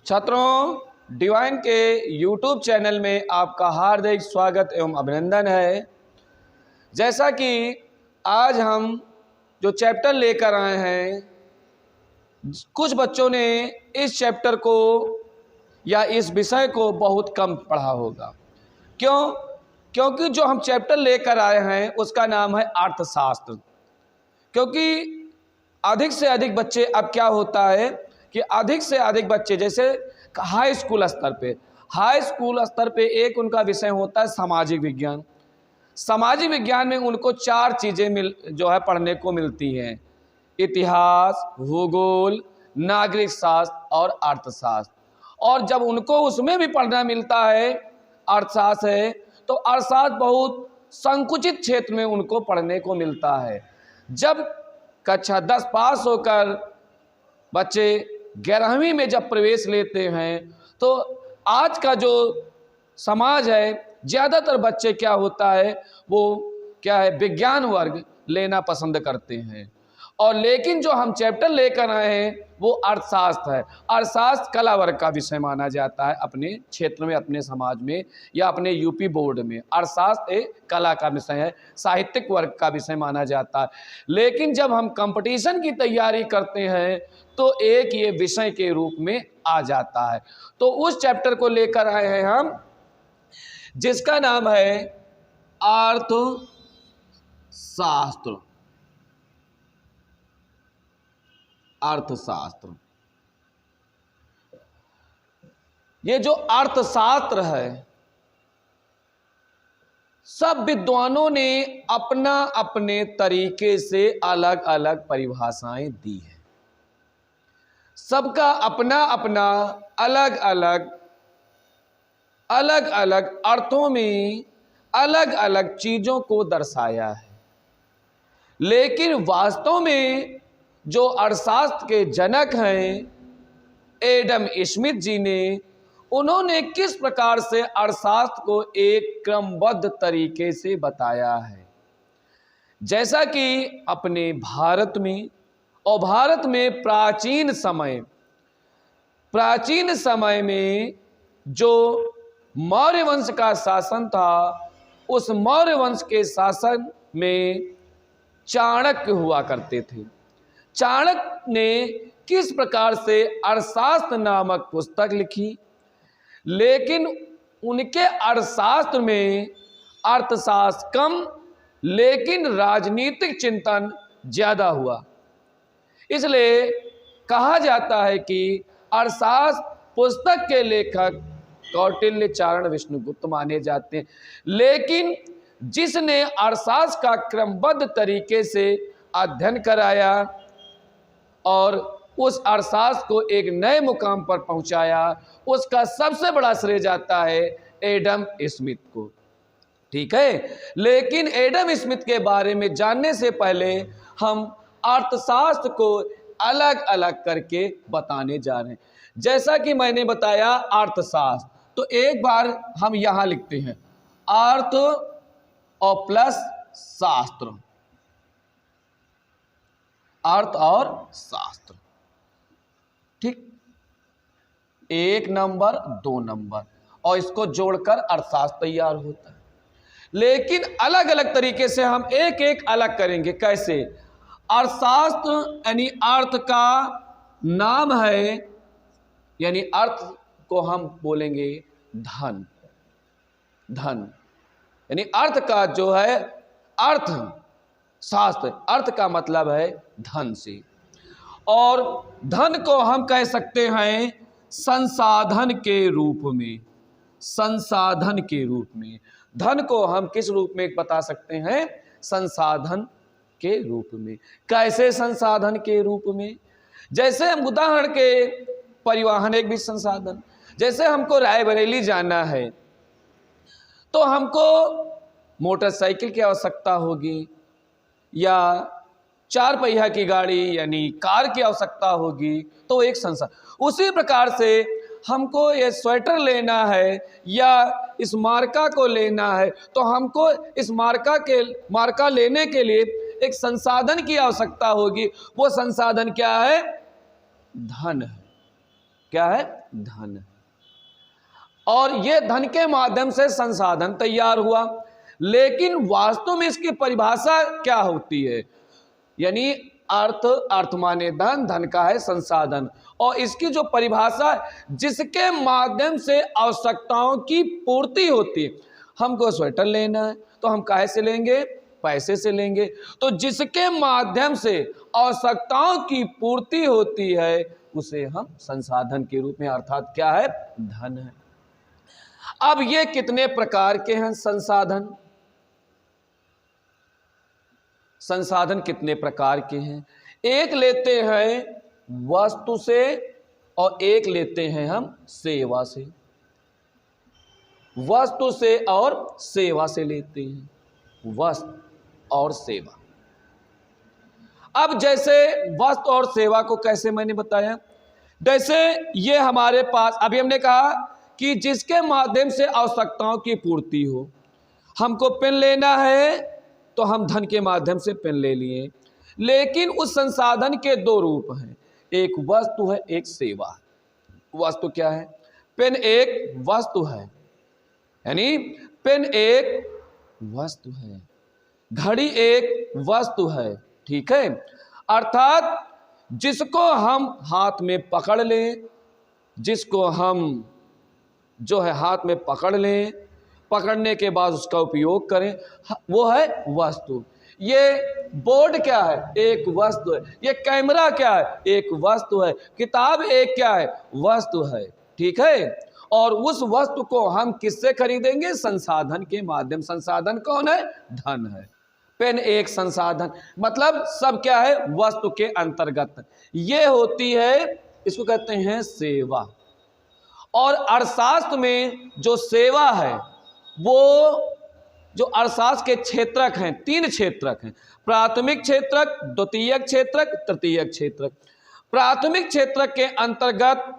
छात्रों, डिवाइन के YouTube channel में आपका हार्दिक स्वागत एवं अभिनंदन है। जैसा कि आज हम जो चैप्टर लेकर आए हैं, कुछ बच्चों ने इस चैप्टर को या इस विषय को बहुत कम पढ़ा होगा। क्योंकि जो हम चैप्टर लेकर आए हैं उसका नाम है अर्थशास्त्र। क्योंकि अधिक से अधिक बच्चे, अब क्या होता है कि अधिक से अधिक बच्चे जैसे हाई स्कूल स्तर पे एक उनका विषय होता है सामाजिक विज्ञान। सामाजिक विज्ञान में उनको 4 चीज़ें जो है पढ़ने को मिलती हैं: इतिहास, भूगोल, नागरिक शास्त्र और अर्थशास्त्र। और जब उनको उसमें भी पढ़ना मिलता है अर्थशास्त्र है, तो अर्थशास्त्र बहुत संकुचित क्षेत्र में उनको पढ़ने को मिलता है। जब कक्षा 10 पास होकर बच्चे 11वीं में जब प्रवेश लेते हैं, तो आज का जो समाज है, ज़्यादातर बच्चे क्या होता है, वो क्या है, विज्ञान वर्ग लेना पसंद करते हैं। और लेकिन जो हम चैप्टर लेकर आए हैं वो अर्थशास्त्र है। अर्थशास्त्र कला वर्ग का विषय माना जाता है अपने क्षेत्र में, अपने समाज में या अपने यूपी बोर्ड में। अर्थशास्त्र एक कला का विषय है, साहित्यिक वर्ग का विषय माना जाता है। लेकिन जब हम कंपटीशन की तैयारी करते हैं तो एक ये विषय के रूप में आ जाता है। तो उस चैप्टर को लेकर आए हैं हम, जिसका नाम है अर्थशास्त्र। अर्थशास्त्र, ये जो अर्थशास्त्र है, सब विद्वानों ने अपना अपने तरीके से अलग अलग परिभाषाएं दी है। सबका अपना अपना अलग अलग अर्थों में अलग अलग चीजों को दर्शाया है। लेकिन वास्तव में जो अर्थशास्त्र के जनक हैं एडम स्मिथ जी ने, उन्होंने किस प्रकार से अर्थशास्त्र को एक क्रमबद्ध तरीके से बताया है। जैसा कि अपने भारत में, और भारत में प्राचीन समय में जो मौर्य वंश का शासन था, उस मौर्य वंश के शासन में चाणक्य हुआ करते थे। चाणक्य ने किस प्रकार से अर्थशास्त्र नामक पुस्तक लिखी, लेकिन उनके अर्थशास्त्र में अर्थशास्त्र कम लेकिन राजनीतिक चिंतन ज्यादा हुआ। इसलिए कहा जाता है कि अर्थशास्त्र पुस्तक के लेखक कौटिल्य, चारण, विष्णुगुप्त माने जाते हैं। लेकिन जिसने अर्थशास्त्र का क्रमबद्ध तरीके से अध्ययन कराया और उस अर्थशास्त्र को एक नए मुकाम पर पहुंचाया, उसका सबसे बड़ा श्रेय जाता है एडम स्मिथ को। ठीक है, लेकिन एडम स्मिथ के बारे में जानने से पहले हम अर्थशास्त्र को अलग अलग करके बताने जा रहे हैं। जैसा कि मैंने बताया अर्थशास्त्र, तो एक बार हम यहां लिखते हैं अर्थ और प्लस शास्त्र, अर्थ और शास्त्र। ठीक, 1 नंबर 2 नंबर, और इसको जोड़कर अर्थशास्त्र तैयार होता है। लेकिन अलग अलग तरीके से हम एक एक अलग करेंगे। कैसे? अर्थशास्त्र यानी अर्थ का नाम है, यानी अर्थ को हम बोलेंगे धन। यानी अर्थ का जो है अर्थ, शास्त्र अर्थ का मतलब है धन से, और धन को हम कह सकते हैं संसाधन के रूप में। संसाधन के रूप में धन को हम किस रूप में बता सकते हैं? संसाधन के रूप में। कैसे संसाधन के रूप में? जैसे हम उदाहरण के परिवहन एक भी संसाधन। जैसे हमको रायबरेली जाना है तो हमको मोटरसाइकिल की आवश्यकता होगी या 4 पहिया की गाड़ी यानी कार की आवश्यकता होगी, तो एक संसाधन। उसी प्रकार से हमको ये स्वेटर लेना है या इस मार्का को लेना है, तो हमको इस मार्का लेने के लिए एक संसाधन की आवश्यकता होगी। वो संसाधन क्या है? धन है। क्या है? धन। और ये धन के माध्यम से संसाधन तैयार हुआ, लेकिन वास्तव में इसकी परिभाषा क्या होती है? यानी अर्थ माने धन, धन का है संसाधन, और इसकी जो परिभाषा जिसके माध्यम से आवश्यकताओं की पूर्ति होती है। हमको स्वेटर लेना है तो हम काहे से लेंगे? पैसे से लेंगे। तो जिसके माध्यम से आवश्यकताओं की पूर्ति होती है उसे हम संसाधन के रूप में, अर्थात क्या है? धन है। अब ये कितने प्रकार के हैं संसाधन? संसाधन कितने प्रकार के हैं? एक लेते हैं वस्तु से और एक लेते हैं हम सेवा से। वस्तु से और सेवा से लेते हैं, वस्तु और सेवा। अब जैसे वस्तु और सेवा को कैसे मैंने बताया, जैसे ये हमारे पास अभी हमने कहा कि जिसके माध्यम से आवश्यकताओं की पूर्ति हो। हमको पेन लेना है तो हम धन के माध्यम से पेन ले लिए, लेकिन उस संसाधन के दो रूप हैं, एक वस्तु है, एक सेवा है। वस्तु क्या है? पेन एक वस्तु है, यानी पेन एक वस्तु है, घड़ी एक वस्तु है, ठीक है। अर्थात जिसको हम हाथ में पकड़ लें, जिसको हम जो है हाथ में पकड़ लें, पकड़ने के बाद उसका उपयोग करें, वो है वस्तु। ये बोर्ड क्या है? एक वस्तु है। ये कैमरा क्या है? एक वस्तु है। किताब एक क्या है? वस्तु है, ठीक है। और उस वस्तु को हम किससे खरीदेंगे? संसाधन के माध्यम। संसाधन कौन है? धन है। पेन एक संसाधन, मतलब सब क्या है? वस्तु के अंतर्गत। ये होती है, इसको कहते हैं सेवा। और अर्थशास्त्र में जो सेवा है, वो जो अर्थशास्त्र के क्षेत्रक हैं, 3 क्षेत्रक हैं, प्राथमिक क्षेत्रक, द्वितीयक क्षेत्रक, तृतीयक क्षेत्रक। प्राथमिक क्षेत्रक के अंतर्गत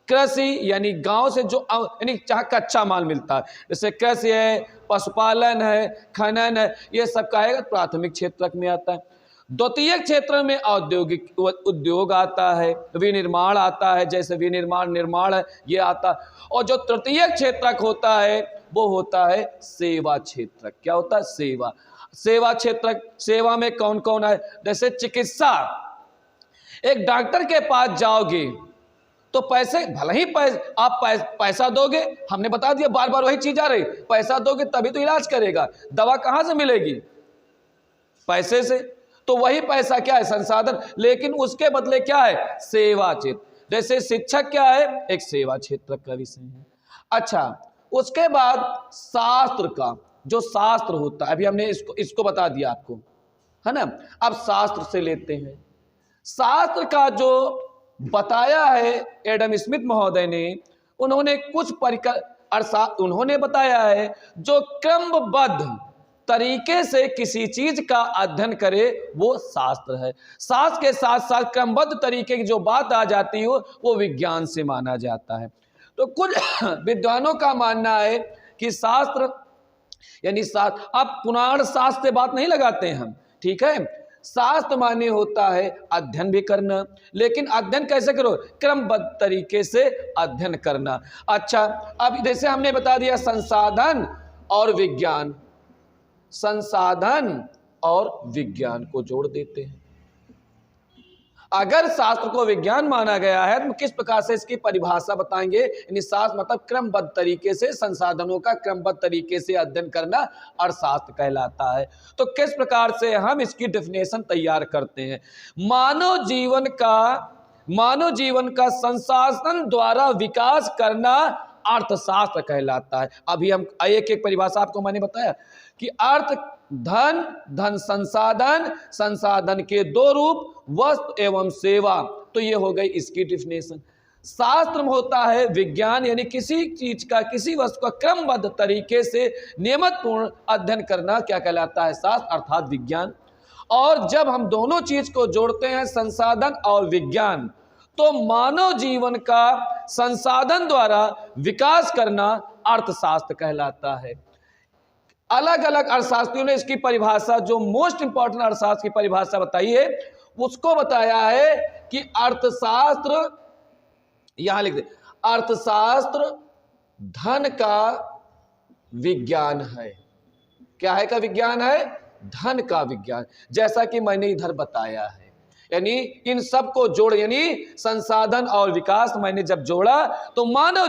कृषि यानी गांव से जो यानी जहाँ कच्चा माल मिलता है, जैसे कृषि है, पशुपालन है, खनन है, ये सब का है प्राथमिक क्षेत्रक में आता है। द्वितीय क्षेत्र में औद्योगिक उद्योग आता है, विनिर्माण आता है, जैसे विनिर्माण निर्माण है, ये आता है। और जो तृतीय क्षेत्रक होता है वो होता है सेवा क्षेत्रक। क्या होता है? सेवा। सेवा क्षेत्रक, सेवा में कौन कौन है? जैसे चिकित्सा, एक डॉक्टर के पास जाओगे तो पैसे, भले ही आप पैसा दोगे, हमने बता दिया, बार बार वही चीज आ रही, पैसा दोगे तभी तो इलाज करेगा। दवा कहां से मिलेगी? पैसे से। तो वही पैसा क्या है? संसाधन। लेकिन उसके बदले क्या है? सेवा क्षेत्र। जैसे शिक्षक क्या है? एक सेवा क्षेत्र का विषय है। अच्छा, उसके बाद शास्त्र का, जो शास्त्र होता है, अभी हमने इसको बता दिया आपको, है ना। अब शास्त्र से लेते हैं। शास्त्र का जो बताया है एडम स्मिथ महोदय ने, उन्होंने कुछ उन्होंने बताया है जो क्रमबद्ध तरीके से किसी चीज का अध्ययन करे वो शास्त्र है। शास्त्र के साथ साथ क्रमबद्ध तरीके की जो बात आ जाती हो वो विज्ञान से माना जाता है। तो कुछ विद्वानों का मानना है कि शास्त्र यानी शास्त्र, अब पुराण शास्त्र से बात नहीं लगाते हैं हम, ठीक है। शास्त्र माने होता है अध्ययन भी करना, लेकिन अध्ययन कैसे करो? क्रमबद्ध तरीके से अध्ययन करना। अच्छा, अब जैसे हमने बता दिया संसाधन और विज्ञान, संसाधन और विज्ञान को जोड़ देते हैं। अगर शास्त्र को विज्ञान माना गया है तो किस प्रकार से इसकी परिभाषा बताएंगे? यानी शास्त्र मतलब क्रमबद्ध तरीके से संसाधनों का क्रमबद्ध तरीके से अध्ययन करना अर्थशास्त्र कहलाता है। तो किस प्रकार से हम इसकी डेफिनेशन तैयार करते हैं? मानव जीवन का संसाधन द्वारा विकास करना अर्थशास्त्र कहलाता है। अभी हम एक एक परिभाषा आपको मैंने बताया कि अर्थ धन, धन संसाधन, संसाधन के दो रूप वस्तु एवं सेवा। तो ये हो गई इसकी डेफिनेशन। शास्त्र में होता है विज्ञान, यानी किसी चीज का, किसी वस्तु का क्रमबद्ध तरीके से नियमित पूर्ण अध्ययन करना क्या कहलाता है? शास्त्र अर्थात विज्ञान। और जब हम दोनों चीज को जोड़ते हैं, संसाधन और विज्ञान, तो मानव जीवन का संसाधन द्वारा विकास करना अर्थशास्त्र कहलाता है। अलग अलग अर्थशास्त्रियों ने इसकी परिभाषा, जो मोस्ट इंपॉर्टेंट अर्थशास्त्र की परिभाषा बताई है, उसको बताया है कि अर्थशास्त्र यहां लिख दे, अर्थशास्त्र धन का विज्ञान है। क्या है का विज्ञान है? धन का विज्ञान, जैसा कि मैंने इधर बताया है। यानी इन सब को जोड़, यानी संसाधन और विकास मैंने जब जोड़ा तो मानव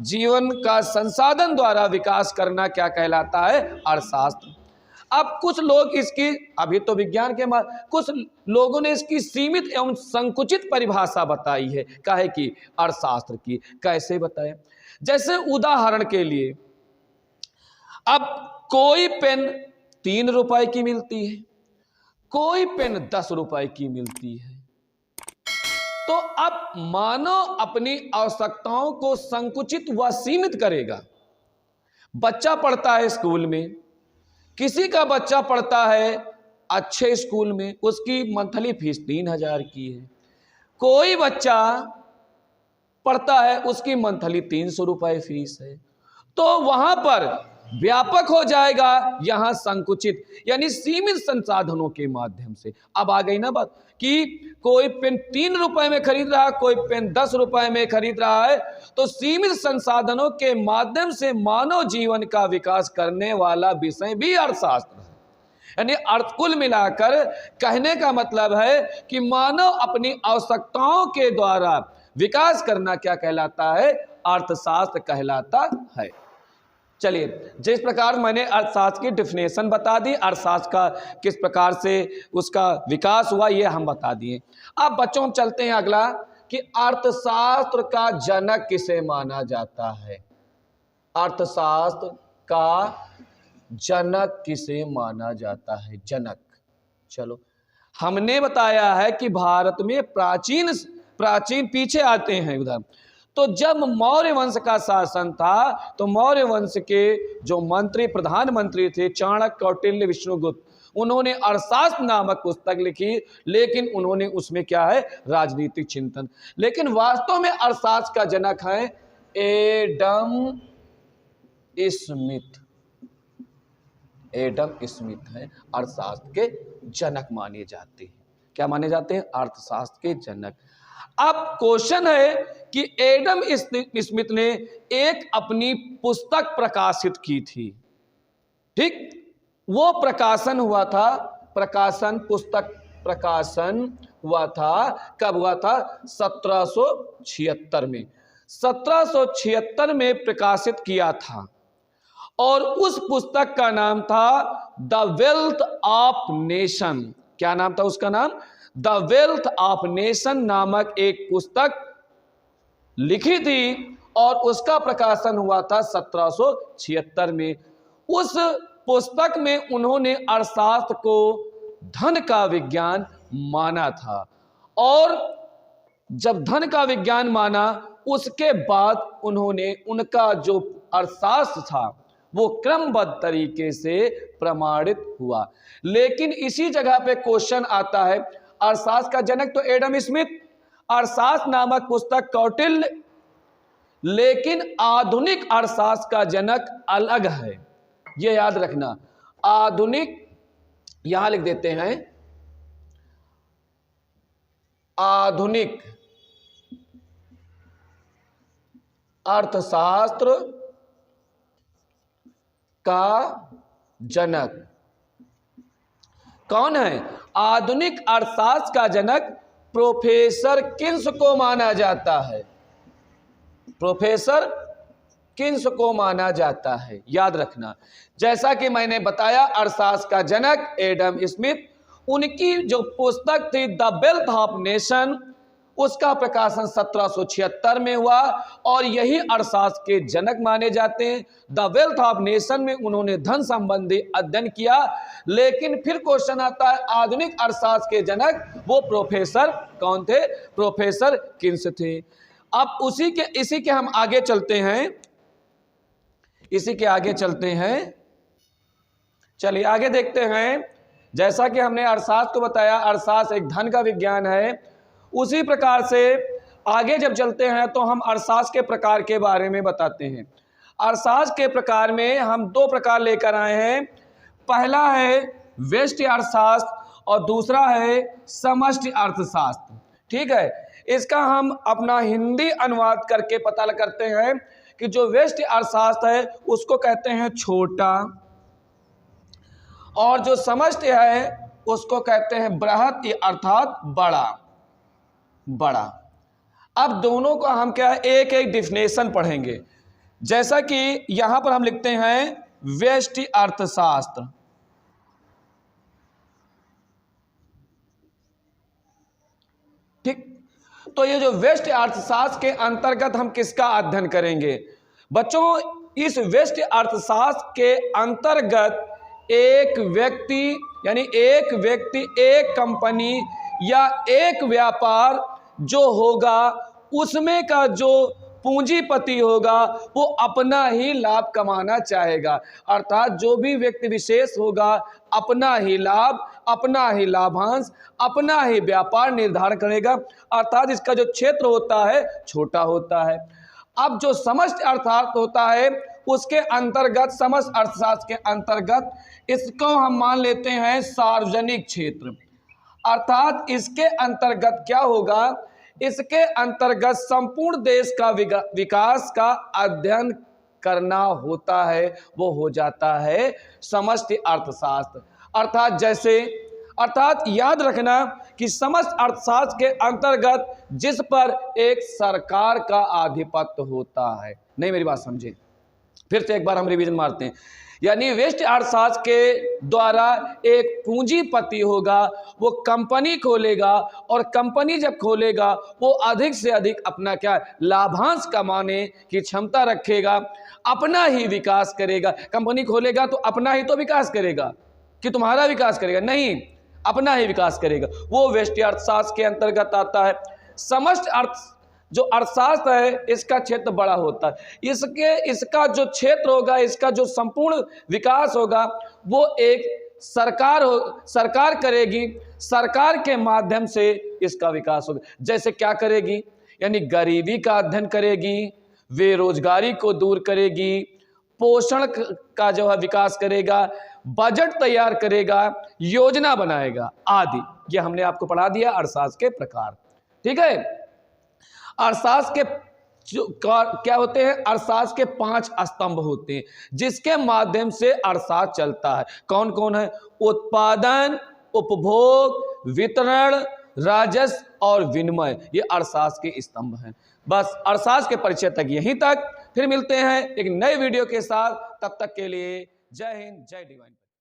जीवन का संसाधन द्वारा विकास करना क्या कहलाता है? अर्थशास्त्र। अब कुछ लोग इसकी, अभी तो विज्ञान के कुछ लोगों ने इसकी सीमित एवं संकुचित परिभाषा बताई है, काहे की? अर्थशास्त्र की। कैसे बताया? जैसे उदाहरण के लिए, अब कोई पेन 3 रुपए की मिलती है, कोई पेन 10 रुपए की मिलती है। तो अब मानव अपनी आवश्यकताओं को संकुचित व सीमित करेगा। बच्चा पढ़ता है स्कूल में, किसी का बच्चा पढ़ता है अच्छे स्कूल में, उसकी मंथली फीस 3000 की है। कोई बच्चा पढ़ता है, उसकी मंथली 300 रुपए फीस है। तो वहां पर व्यापक हो जाएगा, यहां संकुचित, यानी सीमित संसाधनों के माध्यम से। अब आ गई ना बात कि कोई पेन 3 रुपए में खरीद रहा है, कोई पेन 10 रुपए में खरीद रहा है। तो सीमित संसाधनों के माध्यम से मानव जीवन का विकास करने वाला विषय भी अर्थशास्त्र है। यानी अर्थ, कुल मिलाकर कहने का मतलब है कि मानव अपनी आवश्यकताओं के द्वारा विकास करना क्या कहलाता है? अर्थशास्त्र कहलाता है। चलिए, जिस प्रकार मैंने अर्थशास्त्र की डिफिनेशन बता दी, अर्थशास्त्र का किस प्रकार से उसका विकास हुआ ये हम बता दिए। अब बच्चों हम चलते हैं अगला कि अर्थशास्त्र का जनक किसे माना जाता है? अर्थशास्त्र का जनक किसे माना जाता है? जनक, चलो हमने बताया है कि भारत में प्राचीन पीछे आते हैं उधर। तो जब मौर्य वंश का शासन था तो मौर्य वंश के जो मंत्री, प्रधानमंत्री थे, चाणक्य, कौटिल्य, विष्णुगुप्त, उन्होंने अर्थशास्त्र नामक पुस्तक लिखी। लेकिन उन्होंने उसमें क्या है? राजनीतिक चिंतन। लेकिन वास्तव में अर्थशास्त्र का जनक है एडम स्मिथ। एडम स्मिथ है अर्थशास्त्र के जनक माने जाते हैं। क्या माने जाते हैं? अर्थशास्त्र के जनक। अब क्वेश्चन है कि एडम स्मिथ ने एक अपनी पुस्तक प्रकाशित की थी, ठीक? वो प्रकाशन हुआ था, पुस्तक प्रकाशन हुआ था, कब हुआ था? 1776 में। 1776 में प्रकाशित किया था और उस पुस्तक का नाम था द वेल्थ ऑफ नेशन। क्या नाम था उसका? नाम द वेल्थ ऑफ नेशन नामक एक पुस्तक लिखी थी और उसका प्रकाशन हुआ था 1776 में। उस पुस्तक में उन्होंने अर्थशास्त्र को धन का विज्ञान माना था और जब धन का विज्ञान माना उसके बाद उन्होंने उनका जो अर्थशास्त्र था वो क्रमबद्ध तरीके से प्रमाणित हुआ। लेकिन इसी जगह पे क्वेश्चन आता है, अर्थशास्त्र का जनक तो एडम स्मिथ, अर्थशास्त्र नामक पुस्तक कौटिल्य, लेकिन आधुनिक अर्थशास्त्र का जनक अलग है। ये याद रखना, आधुनिक, यहां लिख देते हैं, आधुनिक अर्थशास्त्र का जनक कौन है? आधुनिक अर्थशास्त्र का जनक प्रोफेसर किन्स को माना जाता है। प्रोफेसर किन्स को माना जाता है, याद रखना। जैसा कि मैंने बताया, अर्थशास्त्र का जनक एडम स्मिथ, उनकी जो पुस्तक थी द वेल्थ ऑफ नेशन, उसका प्रकाशन 1776 में हुआ और यही अर्थशास्त्र के जनक माने जाते हैं। द वेल्थ ऑफ नेशन में उन्होंने धन संबंधी अध्ययन किया। लेकिन फिर क्वेश्चन आता है, आधुनिक अर्थशास्त्र के जनक वो प्रोफेसर कौन थे? प्रोफेसर किन्स थे। अब इसी के हम आगे चलते हैं, इसी के आगे चलते हैं। चलिए आगे देखते हैं। जैसा कि हमने अर्थशास्त्र को बताया, अर्थशास्त्र एक धन का विज्ञान है, उसी प्रकार से आगे जब चलते हैं तो हम अर्थशास्त्र के प्रकार के बारे में बताते हैं। अर्थशास्त्र के प्रकार में हम 2 प्रकार लेकर आए हैं। पहला है व्यष्टि अर्थशास्त्र और दूसरा है समष्टि अर्थशास्त्र। ठीक है, इसका हम अपना हिंदी अनुवाद करके पता करते हैं कि जो व्यष्टि अर्थशास्त्र है उसको कहते हैं छोटा, और जो समष्टि है उसको कहते हैं बृहत, अर्थात बड़ा। बड़ा। अब दोनों को हम क्या है एक एक डिफिनेशन पढ़ेंगे। जैसा कि यहां पर हम लिखते हैं व्यष्टि अर्थशास्त्र। ठीक, तो ये जो व्यष्टि अर्थशास्त्र के अंतर्गत हम किसका अध्ययन करेंगे बच्चों? इस व्यष्टि अर्थशास्त्र के अंतर्गत एक व्यक्ति यानी एक व्यक्ति, एक कंपनी या एक व्यापार जो होगा उसमें का जो पूंजीपति होगा वो अपना ही लाभ कमाना चाहेगा। अर्थात जो भी व्यक्ति विशेष होगा अपना ही लाभ, अपना ही लाभांश, अपना ही व्यापार निर्धारण करेगा। अर्थात इसका जो क्षेत्र होता है छोटा होता है। अब जो समष्टि अर्थशास्त्र होता है उसके अंतर्गत, समस्त अर्थशास्त्र के अंतर्गत इसको हम मान लेते हैं सार्वजनिक क्षेत्र। अर्थात इसके अंतर्गत क्या होगा, इसके अंतर्गत संपूर्ण देश का विकास का अध्ययन करना होता है, वो हो जाता है समष्टि अर्थशास्त्र। अर्थात याद रखना कि समस्त अर्थशास्त्र के अंतर्गत जिस पर एक सरकार का आधिपत्य होता है। नहीं, मेरी बात समझे, फिर से एक बार हम रिवीजन मारते हैं। यानी व्यष्टि अर्थशास्त्र के द्वारा एक पूंजीपति होगा, वो कंपनी खोलेगा, और कंपनी जब खोलेगा वो अधिक से अधिक अपना क्या लाभांश कमाने की क्षमता रखेगा, अपना ही विकास करेगा। कंपनी खोलेगा तो अपना ही तो विकास करेगा कि तुम्हारा विकास करेगा? नहीं, अपना ही विकास करेगा। वो व्यष्टि अर्थशास्त्र के अंतर्गत आता है। समष्टि जो अर्थशास्त्र है इसका क्षेत्र बड़ा होता है। इसका जो क्षेत्र होगा, इसका जो संपूर्ण विकास होगा वो एक सरकार करेगी। सरकार के माध्यम से इसका विकास होगा। जैसे क्या करेगी, यानी गरीबी का अध्ययन करेगी, बेरोजगारी को दूर करेगी, पोषण का जो है विकास करेगा, बजट तैयार करेगा, योजना बनाएगा आदि। ये हमने आपको पढ़ा दिया अर्थशास्त्र के प्रकार। ठीक है, अर्थशास्त्र के क्या होते हैं? अर्थशास्त्र के 5 स्तंभ होते हैं जिसके माध्यम से अर्थशास्त्र चलता है। कौन कौन है? उत्पादन, उपभोग, वितरण, राजस्व और विनिमय। ये अर्थशास्त्र के स्तंभ हैं। बस अर्थशास्त्र के परिचय तक यहीं तक। फिर मिलते हैं एक नए वीडियो के साथ। तब तक के लिए जय हिंद, जय डिवाइन।